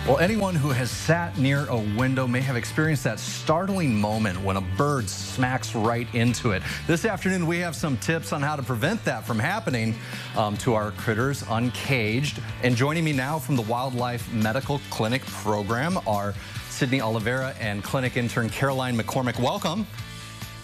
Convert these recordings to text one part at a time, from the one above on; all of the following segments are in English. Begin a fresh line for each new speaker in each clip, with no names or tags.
Well, anyone who has sat near a window may have experienced that startling moment when a bird smacks right into it. This afternoon, we have some tips on how to prevent that from happening to our critters uncaged. And joining me now from the Wildlife Medical Clinic program are Sydney Oliveira and clinic intern Caroline McCormick. Welcome.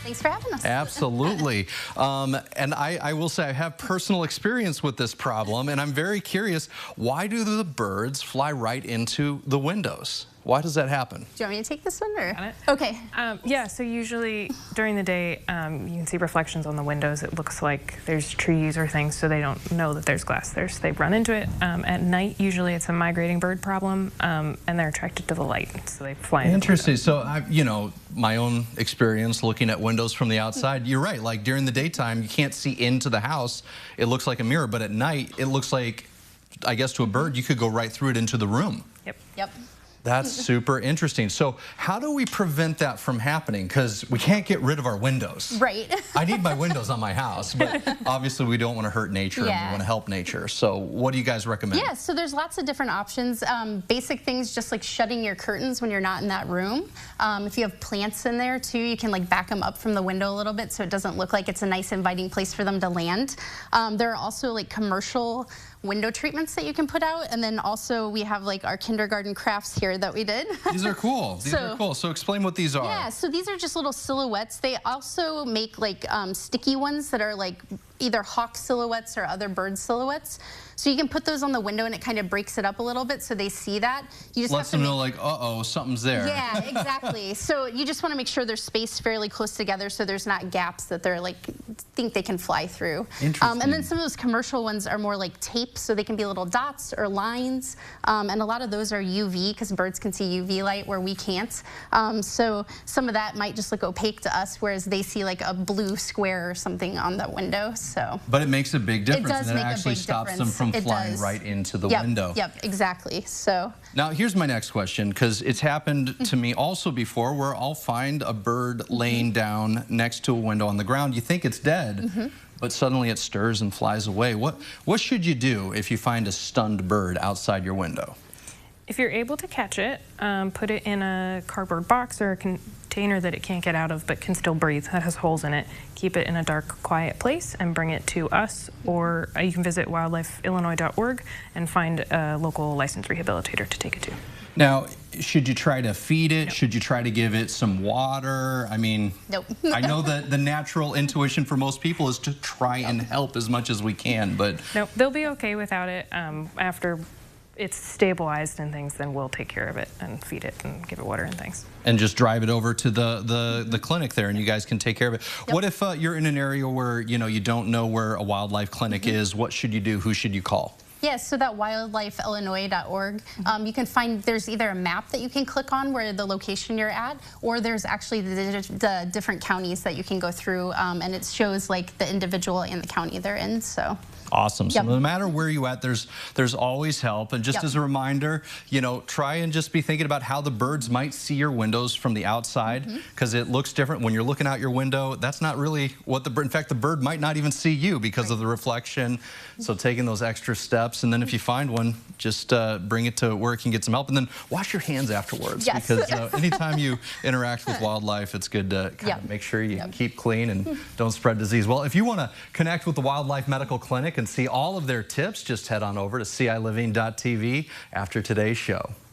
Thanks for having us.
Absolutely. And I will say I have personal experience with this problem, and I'm very curious, why do the birds fly right into the windows? Why does that happen?
Do you want me to take this one? Or?
Got it.
Okay.
Yeah, so usually during the day, you can see reflections on the windows. It looks like there's trees or things, so they don't know that there's glass there, so they run into it. At night, usually it's a migrating bird problem, and they're attracted to the light, so they fly into
Interesting. So, you know, my own experience looking at windows from the outside, you're right. Like during the daytime, you can't see into the house. It looks like a mirror, but at night, it looks like, I guess to a bird, you could go right through it into the room.
Yep.
That's super interesting. So how do we prevent that from happening? Because we can't get rid of our windows.
Right.
I need my windows on my house, but obviously we don't want to hurt nature and we want to help nature. So what do you guys recommend?
Yeah, so there's lots of different options. Basic things just like shutting your curtains when you're not in that room. If you have plants in there too, you can like back them up from the window a little bit so it doesn't look like it's a nice inviting place for them to land. There are also like commercial window treatments that you can put out, and then also we have like our kindergarten crafts here that we did.
These are cool. These are cool. So explain what these are.
Yeah, so these are just little silhouettes. They also make like sticky ones that are like either hawk silhouettes or other bird silhouettes. So you can put those on the window and it kind of breaks it up a little bit so they see that. You just
lets them know like, uh-oh, something's there.
Yeah, exactly. So you just want to make sure they're spaced fairly close together so there's not gaps that they're like, think they can fly through.
Interesting.
And then some of those commercial ones are more like tape, so they can be little dots or lines. And a lot of those are UV because birds can see UV light where we can't. So some of that might just look opaque to us, whereas they see like a blue square or something on the window. So.
But it makes a big difference.
It does
and
make
it actually
a big
stops
difference.
them from
It
flying
does.
right into the window.
Yep, exactly. So.
Now, here's my next question, because it's happened to me also before, where I'll find a bird laying down next to a window on the ground. You think it's dead, but suddenly it stirs and flies away. What should you do if you find a stunned bird outside your window?
If you're able to catch it, put it in a cardboard box or a container that it can't get out of but can still breathe, that has holes in it. Keep it in a dark, quiet place and bring it to us, or you can visit wildlifeillinois.org and find a local licensed rehabilitator to take it to.
Now, should you try to feed it?
Nope.
Should you try to give it some water? I mean,
Nope.
I know that the natural intuition for most people is to try and help as much as we can, but...
Nope, they'll be okay without it. After it's stabilized and things, then we'll take care of it and feed it and give it water and things.
And just drive it over to the clinic there, and you guys can take care of it.
Yep.
What if you're in an area where you don't know where a wildlife clinic is? What should you do? Who should you call?
Yeah, so that wildlifeillinois.org, you can find, there's either a map that you can click on where the location you're at, or there's actually the different counties that you can go through, and it shows like the individual and the county they're in. So.
Awesome. So
Yep.
no matter where you're at, there's always help. And just as a reminder, try and just be thinking about how the birds might see your windows from the outside, because it looks different when you're looking out your window. That's not really what the bird, in fact, the bird might not even see you because of the reflection. So taking those extra steps, and then if you find one, just bring it to where it can get some help, and then wash your hands afterwards.
Yes.
Because anytime you interact with wildlife, it's good to kind of make sure you keep clean and don't spread disease. Well, if you want to connect with the Wildlife Medical Clinic and see all of their tips, just head on over to ciLiving.tv after today's show.